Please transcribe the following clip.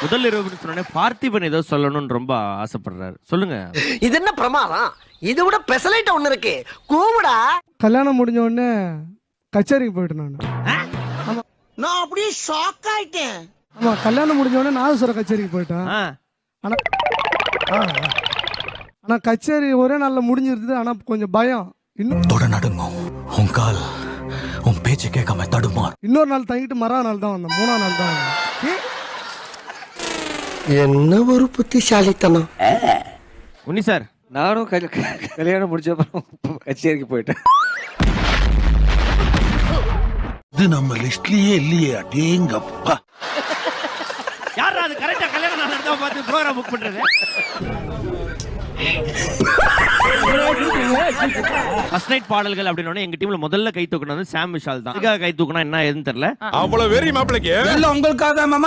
முதல் இரவுன்னு சொன்னே பார்த்திபன் ஏதோ சொல்லணும்னு ரொம்ப ஆசைப்படுறாரு. சொல்லுங்க. இது என்ன பிரமாதம்? இது விட பெசலைட் ஒண்ணு இருக்கு. கூவுடா. கல்யாணம் முடிஞ்ச உடனே கச்சேரிக்கு போயிட்டேன் நான். நான் அப்படியே ஷாக் ஆயிட்டேன். ஆமா, கல்யாணம் முடிஞ்ச உடனே நாதஸ்வர கச்சேரிக்கு போயிட்டேன். ஆனா கச்சேரி ஒரே நாள்ல முடிஞ்சிருது. ஆனா கொஞ்சம் பயம். தொட நடுங்கும், உன் கால் உன் பேச்சு கேட்காம தடுமாறு. இன்னொரு நாள் தங்கிட்டு மறா நாள் தான் வந்தேன். 3ஆம் நாள் தான் வந்தேன். என்ன ஒரு புத்திசாலித்தனம். உன்னி சார், நானும் கல்யாணம் முடிச்ச அப்புறம் கச்சேரிக்கு போயிட்டேன். இது நம்ம லிஸ்ட்லயே இல்லையே. அடேங்கப்பா. யாரா அது கரெக்ட்டா கல்யாணம் நடந்தா பார்த்து ப்ரோகிராம் புக் பண்றது? ஃபர்ஸ்ட் நைட் பாடல்கள் அப்படினோனே எங்க டீம்ல முதல்ல கை தூக்குனது சாம் விஷால் தான். அதுக்காக கை தூக்குனா என்ன ஏதுன்னு தெரியல. அவ்வளவு வெறி மாப்பிளைக்கு. எல்லாம் உங்களுக்காக மாமா.